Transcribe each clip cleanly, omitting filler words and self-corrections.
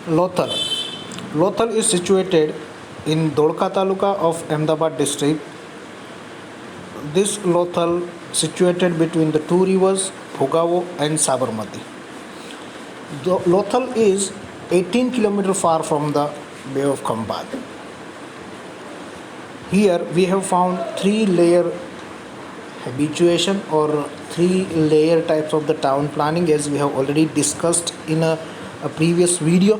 Lothal. Lothal is situated in Dholka Taluka of Ahmedabad district. This Lothal situated between the two rivers Bhogavo and Sabarmati. The Lothal is 18 km far from the Bay of Khambhat. Here we have found three layer habituation or three layer types of the town planning, as we have already discussed in a previous video.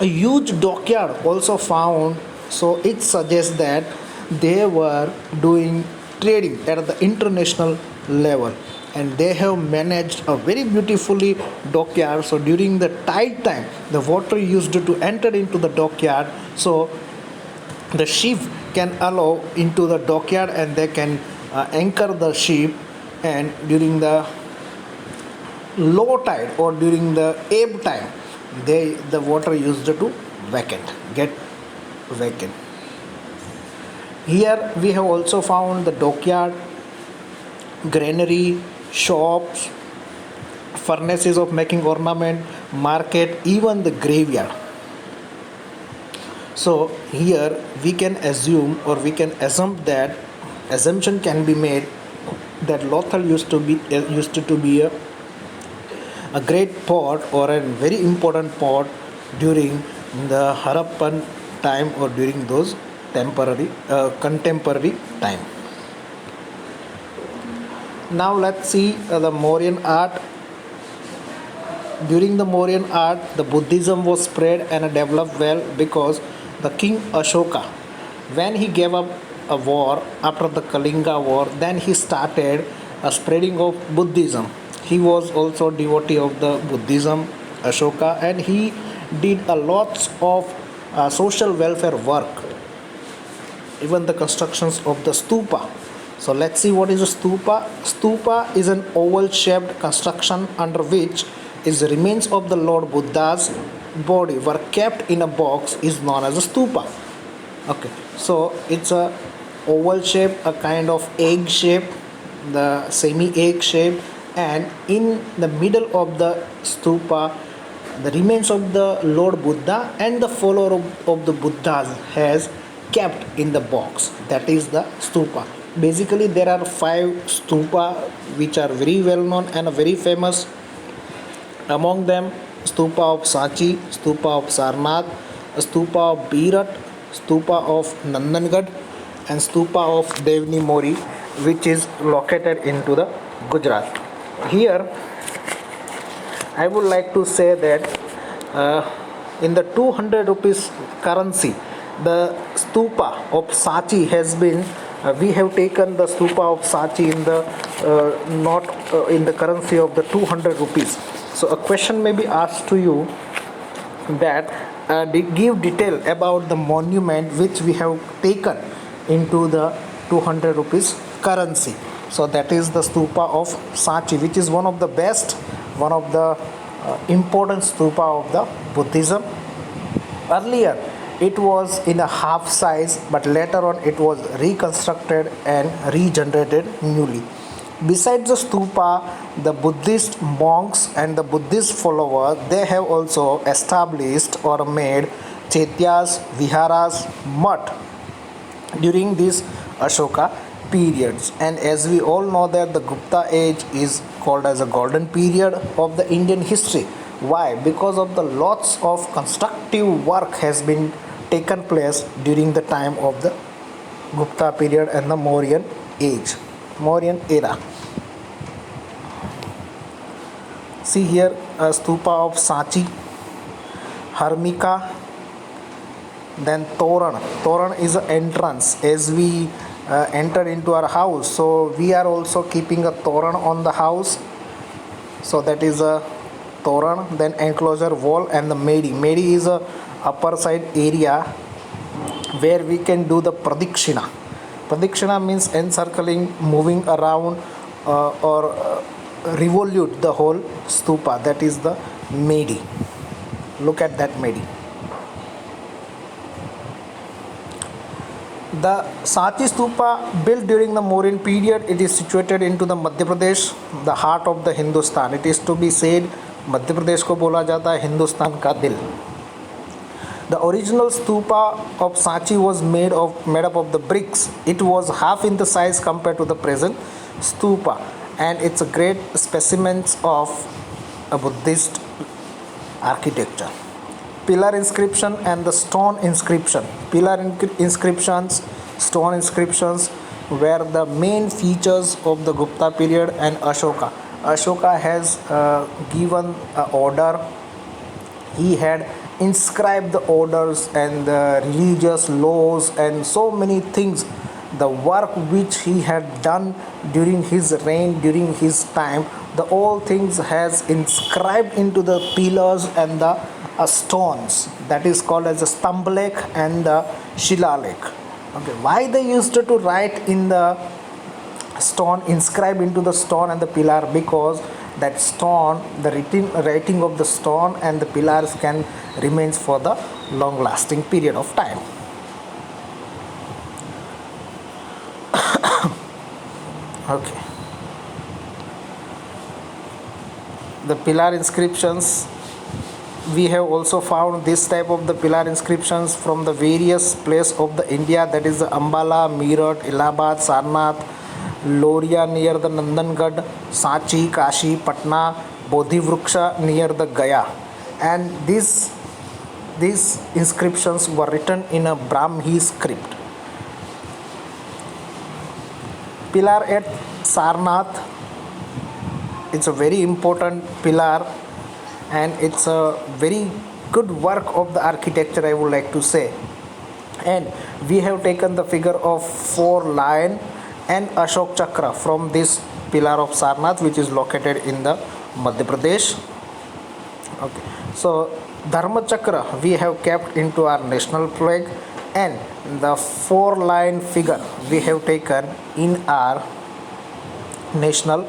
A huge dockyard also found, so it suggests that they were doing trading at the international level, and they have managed a very beautifully dockyard. So during the tide time, the water used to enter into the dockyard, so the ship can allow into the dockyard and they can anchor the ship, and during the low tide or during the ebb time, the water used to get vacant. Here we have also found the dockyard, granary, shops, furnaces of making ornament, market, even the graveyard. So here we can assume, or we can assumption can be made that Lothal used to be a great port or a very important port during the Harappan time or during those contemporary time. Now let's see the Mauryan art. During the Mauryan art, the Buddhism was spread and developed well because the King Ashoka, when he gave up a war after the Kalinga war, then he started a spreading of Buddhism. He was also devotee of the Buddhism, Ashoka, and he did a lots of social welfare work, even the constructions of the stupa. So let's see what is a stupa. Stupa is an oval shaped construction under which is the remains of the Lord Buddha's body were kept in a box, is known as a stupa. Okay, so it's a oval shape, a kind of egg shape, the semi egg shape, and in the middle of the stupa, the remains of the Lord Buddha and the follower of the Buddhas has kept in the box. That is the stupa. Basically, there are 5 stupa which are very well known and very famous. Among them, stupa of Sanchi, stupa of Sarnath, stupa of Birat, stupa of Nandangad, and stupa of Devni Mori, which is located into the Gujarat. Here I would like to say that in the 200 rupees currency, the stupa of Sanchi has been we have taken the stupa of Sanchi in the not in the currency of the 200 rupees. So a question may be asked to you that give detail about the monument which we have taken into the 200 rupees currency. So that is the stupa of Sanchi, which is one of the best, one of the important stupa of the Buddhism. Earlier it was in a half size, but later on it was reconstructed and regenerated newly. Besides the stupa, the Buddhist monks and the Buddhist followers, they have also established or made chaityas, viharas, mutt during this Ashoka periods. And as we all know that the Gupta age is called as a golden period of the Indian history. Why? Because of the lots of constructive work has been taken place during the time of the Gupta period and the Mauryan age, Mauryan era. See here a stupa of Sanchi, Harmika, then Toran. Toran is an entrance as we enter into our house. So we are also keeping a Toran on the house. So that is a Toran. Then enclosure wall and the Medi. Medi is a upper side area where we can do the Pradikshina. Pradikshina means encircling, moving around or revolute the whole stupa. That is the Medi. Look at that Medi. The Sanchi stupa built during the Mauryan period, it is situated into the Madhya Pradesh, the heart of the Hindustan. It is to be said, Madhya Pradesh को बोला जाता है हिंदुस्तान का दिल. The original stupa of Sanchi was made up of the bricks. It was half in the size compared to the present stupa, and it's a great specimens of a Buddhist architecture. Pillar inscription and the stone inscription. Inscriptions, stone inscriptions were the main features of the Gupta period and Ashoka. Ashoka has given an order. He had inscribed the orders and the religious laws and so many things. The work which he had done during his reign, during his time, the all things has inscribed into the pillars and the stones. That is called as the Stambhalekh and the Shilalekh. Okay, why they used to write in the stone, inscribe into the stone and the pillar? Because that stone, the writing of the stone and the pillars can remains for the long lasting period of time. Okay, the pillar inscriptions, we have also found this type of the pillar inscriptions from the various place of the India, that is the Ambala, Meerut, Allahabad, Sarnath, Loria near the Nandangad, Sanchi, Kashi, Patna, Bodhi Vruksha near the Gaya. And these inscriptions were written in a Brahmi script. Pillar at Sarnath, it's a very important pillar and it's a very good work of the architecture, I would like to say. And we have taken the figure of 4 lion and Ashok Chakra from this pillar of Sarnath, which is located in the Madhya Pradesh. Okay, so Dharma Chakra we have kept into our national flag, and the 4 lion figure we have taken in our national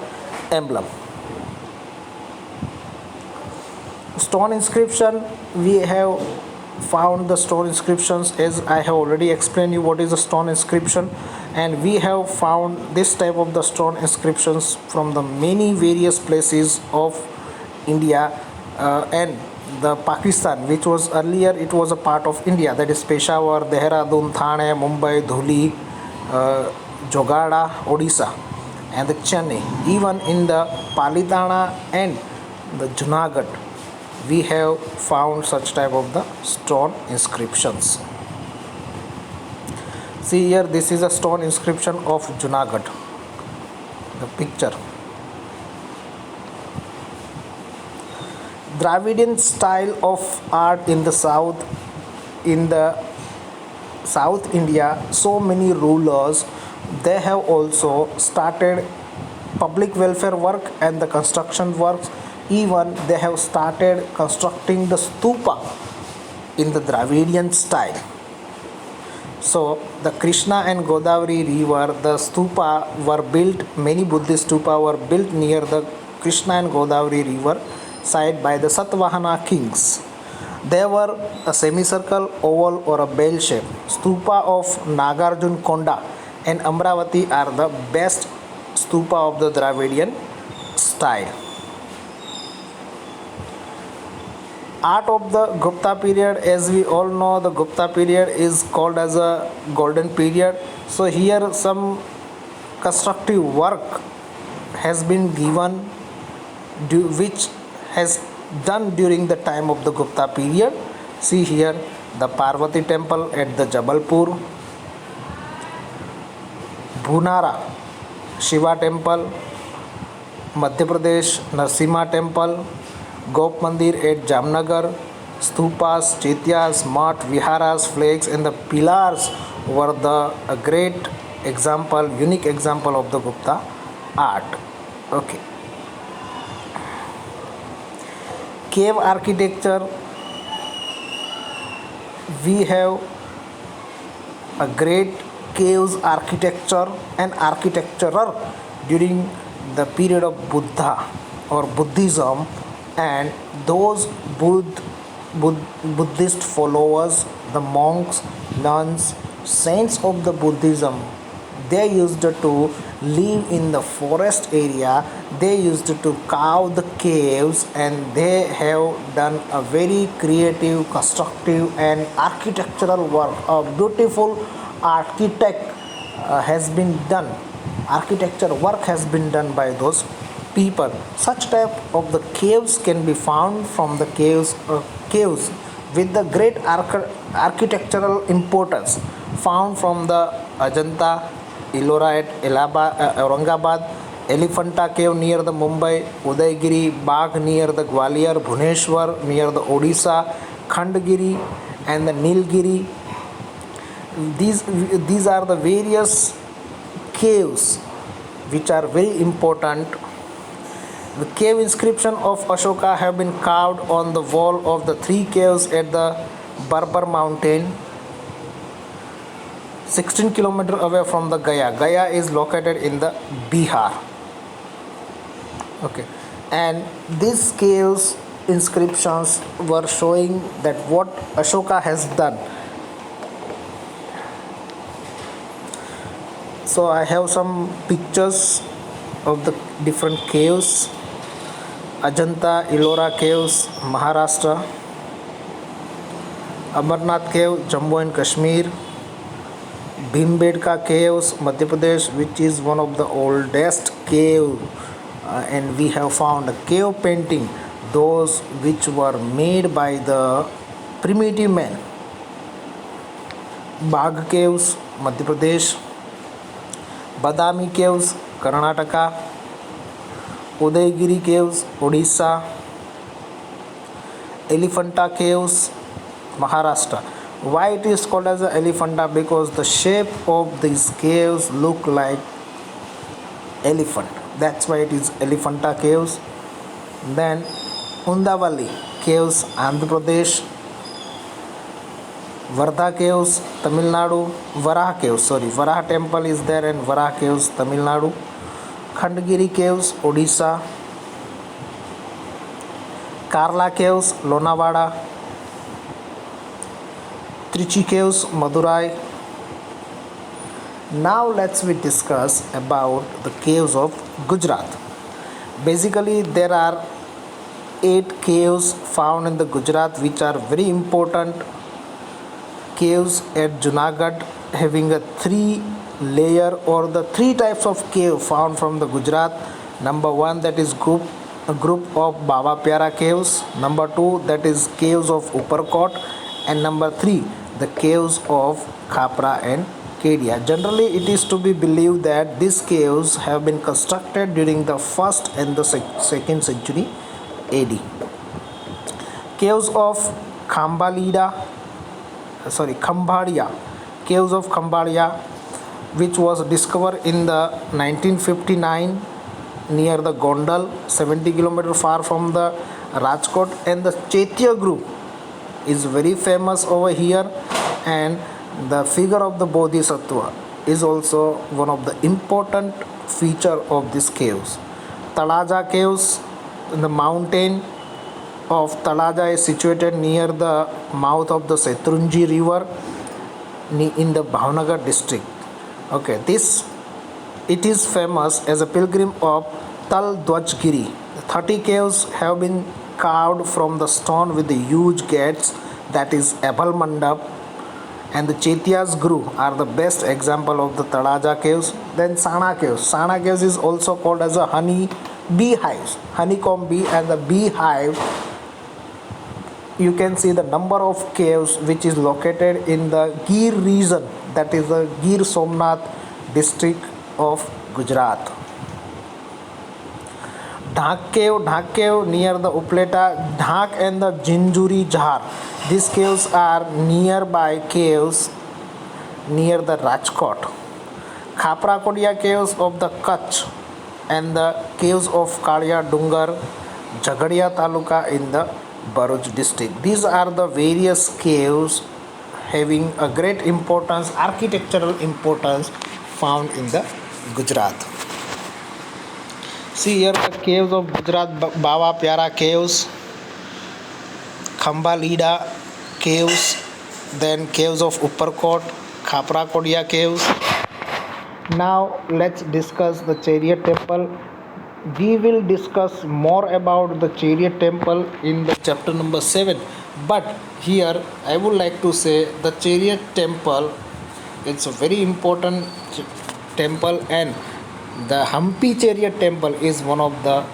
emblem. Stone inscription, we have found the stone inscriptions, as I have already explained you what is a stone inscription, and we have found this type of the stone inscriptions from the many various places of India and the Pakistan, which was earlier it was a part of India, that is Peshawar, Dehradun, Thane, Mumbai, Dhuli, Jogada, Odisha, and the Chennai. Even in the Palitana and the Junagadh, we have found such type of the stone inscriptions. See here, this is a stone inscription of Junagadh, the picture. Dravidian style of art in the south India, so many rulers, they have also started public welfare work and the construction works. Even they have started constructing the stupa in the Dravidian style. So the Krishna and Godavari river, the stupa were built, many Buddhist stupa were built near the Krishna and Godavari river side by the Satvahana kings. They were a semicircle, oval or a bell shape. Stupa of Nagarjun Konda and Amravati are the best stupa of the Dravidian style. Art of the Gupta period, as we all know, the Gupta period is called as a golden period. So here some constructive work has been given which has done during the time of the Gupta period. See here the Parvati temple at the Jabalpur, Bhunara Shiva temple, Madhya Pradesh Narsimha temple, Gop Mandir at Jamnagar, stupas, chaityas, math, viharas, flags and the pillars were a great example, unique example of the Gupta art. Okay. Cave architecture, we have a great caves architecture and architecturer during the period of Buddha or Buddhism, and those Buddhist followers, the monks, nuns, saints of the Buddhism, they used to live in the forest area, they used to carve the caves, and they have done a very creative, constructive, and architectural work. A beautiful architect has been done. Architecture work has been done by those people. Such type of the caves can be found from the caves with the great architectural importance found from the Ajanta, Ellora at Aurangabad, Elephanta Cave near the Mumbai, Udaygiri, Bagh near the Gwalior, Bhuneshwar near the Odisha, Khandgiri and the Nilgiri. These are the various caves which are very important. The cave inscription of Ashoka have been carved on the wall of the three caves at the Barbar mountain, 16 km away from the Gaya. Gaya is located in the Bihar. Okay, and these caves inscriptions were showing that what Ashoka has done. So I have some pictures of the different caves. Ajanta Ellora Caves, Maharashtra. Amarnath Cave, Jammu and Kashmir. Bhimbedka Caves, Madhya Pradesh, which is one of the oldest cave, and we have found a cave painting, those which were made by the primitive men. Bagh Caves, Madhya Pradesh. Badami Caves, Karnataka. Udaygiri Caves, Odisha. Elephanta Caves, Maharashtra. Why it is called as a Elephanta? Because the shape of these caves look like elephant. That's why it is Elephanta Caves. Then Undavali Caves, Andhra Pradesh. Vardha Caves, Tamil Nadu. Varaha Temple is there, and Varaha Caves, Tamil Nadu. Khandgiri Caves, Odisha. Karla Caves, Lonawada. Trichy Caves, Madurai. Now let's we discuss about the caves of Gujarat. Basically, there are 8 caves found in the Gujarat which are very important caves at Junagadh, having a 3 layer or the 3 types of cave found from the Gujarat. Number 1, that is a group of Baba Pyara caves. Number 2, that is caves of Upperkot, and number 3, the caves of Khapra and Kedia. Generally, it is to be believed that these caves have been constructed during the 1st and the 2nd century AD. Caves of Khambhadia, caves of Khambhadia, which was discovered in the 1959 near the Gondal, 70 km far from the Rajkot, and the Chaitya group is very famous over here, and the figure of the Bodhisattva is also one of the important feature of these caves. Talaja caves, the mountain of Talaja is situated near the mouth of the Setrunji river in the Bhavnagar district. Okay, it is famous as a pilgrim of Tal Dwajgiri. 30 caves have been carved from the stone with the huge gates, that is Abhal Mandap, and the Chaityas group are the best example of the Talaja caves. Then Sana caves. Sana caves is also called as a honeycomb bee, and the beehive. You can see the number of caves which is located in the Gir region, that is the Gir Somnath district of Gujarat. Dhak cave near the Upleta, Dhak and the Jinjuri Jhar. These caves are nearby caves near the Rajkot. Khapra Kodia caves of the Kutch, and the caves of Kalia Dungar, Jhagadia Taluka in the Bharuch district. These are the various caves having a great importance, architectural importance, found in the Gujarat. See here the caves of Gujarat, Baba Pyara caves, Khambhalida caves, then caves of Upperkot, Khapra Kodia caves, Now let's discuss the chariot temple. We will discuss more about the chariot temple in the chapter number 7. But here I would like to say the chariot temple, it's a very important temple, and the Hampi chariot temple is one of the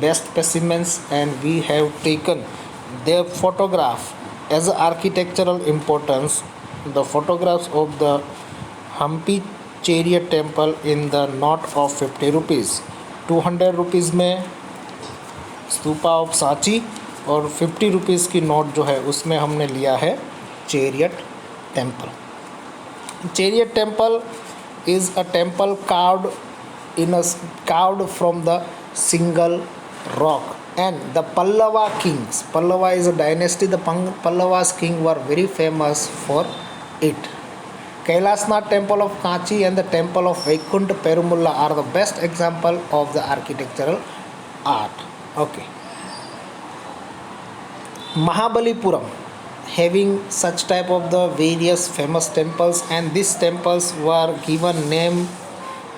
best specimens, and we have taken their photograph as architectural importance. The photographs of the Hampi chariot temple in the note of 50 rupees. 200 rupees में stupa of Sanchi और 50 rupees की note जो है उसमें हमने लिया है chariot temple. Chariot temple is a temple carved from the single rock, and the Pallava kings. Pallava is a dynasty. The Pallavas king were very famous for it. Kailasnath temple of Kanchi and the temple of Vaikuntha Perumulla are the best example of the architectural art. Okay. Mahabalipuram having such type of the various famous temples, and these temples were given name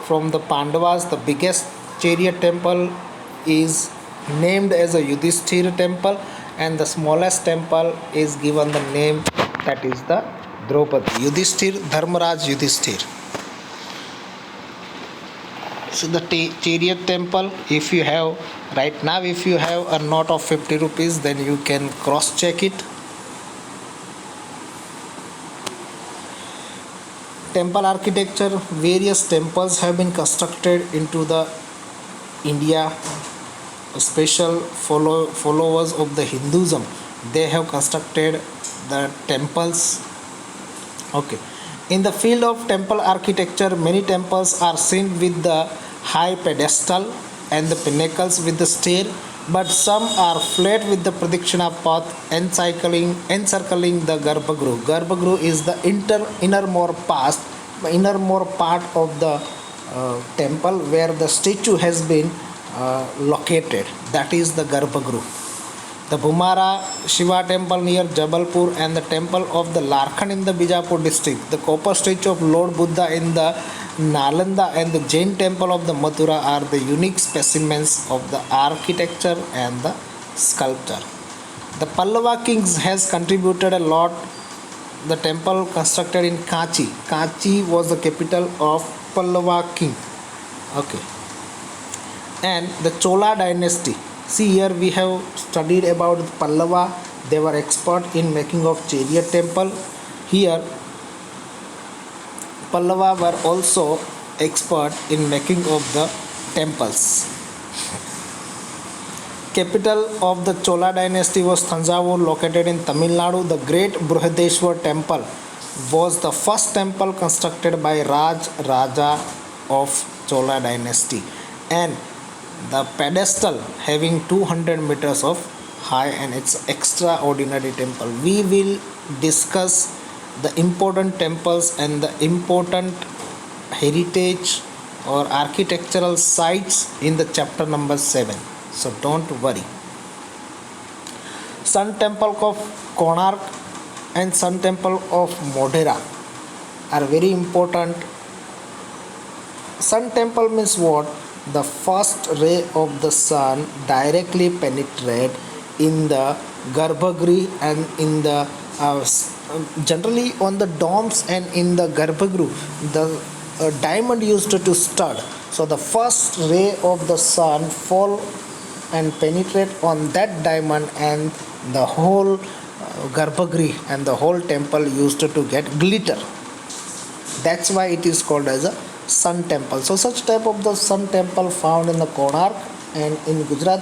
from the Pandavas. The biggest chariot temple is named as a Yudhishthira temple, and the smallest temple is given the name that is the Draupadi. Yudhishthir, Dharmaraj Yudhishthir. So the chariot temple, if you have right now, if you have a note of 50 rupees, then you can cross check it. Temple architecture, various temples have been constructed into the India. Special followers of the Hinduism, they have constructed the temples. Okay. In the field of temple architecture, many temples are seen with the high pedestal and the pinnacles with the stair, but some are flat with the pradakshina path encircling the Garbhagruh. Garbhagruh is the innermost part of the temple where the statue has been located. That is the Garbhagruh. The Bhumara Shiva temple near Jabalpur and the temple of the Larkhan in the Bijapur district. The copper statue of Lord Buddha in the Nalanda and the Jain temple of the Mathura are the unique specimens of the architecture and the sculpture. The Pallava kings has contributed a lot. The temple constructed in Kanchi. Kanchi was the capital of Pallava king. Okay. And the Chola dynasty. See, here we have studied about Pallava. They were expert in making of chariot temple. Here Pallava were also expert in making of the temples. Capital of the Chola dynasty was Thanjavur, located in Tamil Nadu. The great Brihadeshwar temple was the first temple constructed by Raja of Chola dynasty, and the pedestal having 200 meters of high, and it's extraordinary temple. We will discuss the important temples and the important heritage or architectural sites in the chapter number 7. So don't worry. Sun temple of Konark and Sun temple of Modhera are very important. Sun temple means what? The first ray of the sun directly penetrate in the Garbhagriha and in the generally on the domes and in the Garbhagriha the diamond used to stud. So the first ray of the sun fall and penetrate on that diamond, and the whole Garbhagriha and the whole temple used to get glitter. That's why it is called as a sun temple. So such type of the sun temple found in the Konark, and in Gujarat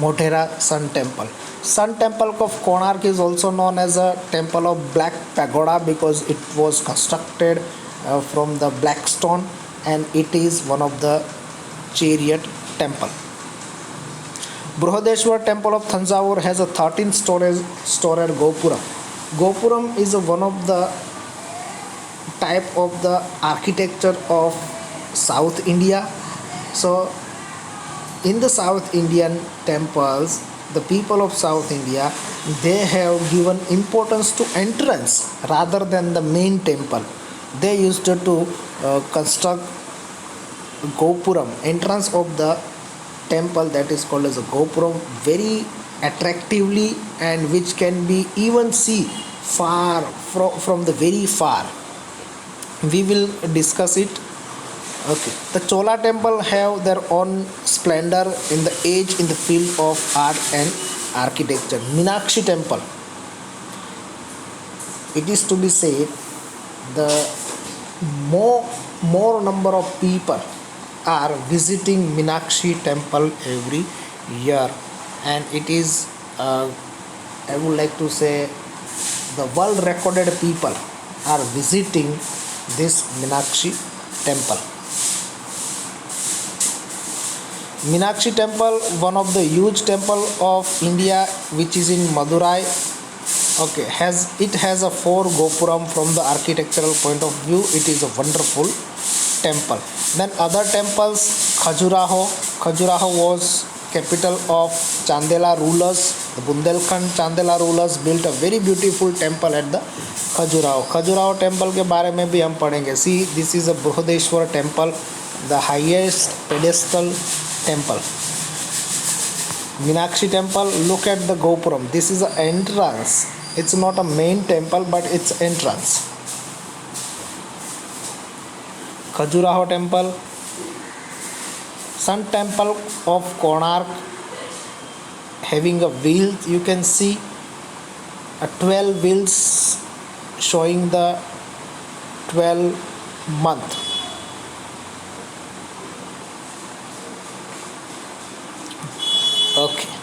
Modhera sun temple. Sun temple of Konark is also known as a temple of black pagoda because it was constructed from the black stone, and it is one of the chariot temple. Brihadeshwar temple of Thanjavur has a 13-storied Gopuram. Gopuram is one of the type of the architecture of South India. So in the South Indian temples, the people of South India, they have given importance to entrance rather than the main temple. they used to construct Gopuram, entrance of the temple, that is called as a Gopuram, very attractively, and which can be even see far from the very far. We will discuss it. Okay, the Chola temple have their own splendor in the age in the field of art and architecture. Meenakshi temple, it is to be said, the more number of people are visiting Meenakshi temple every year, and it is I would like to say the world recorded people are visiting this Meenakshi temple. Meenakshi temple, one of the huge temple of India, which is in Madurai. Okay, has a 4 gopuram. From the architectural point of view, it is a wonderful temple. Then other temples, Khajuraho was capital of Chandela rulers. The Bundelkhand Chandela rulers built a very beautiful temple at the Khajuraho temple के बारे में भी हम पढ़ेंगे. See, this is a Brihadeshwar temple, the highest pedestal temple. Meenakshi temple, look at the gopuram. This is an entrance. It's not a main temple, but it's entrance. Khajuraho temple, Sun temple of Konark, having a wheel. You can see 12 wheels showing the 12 month. Okay.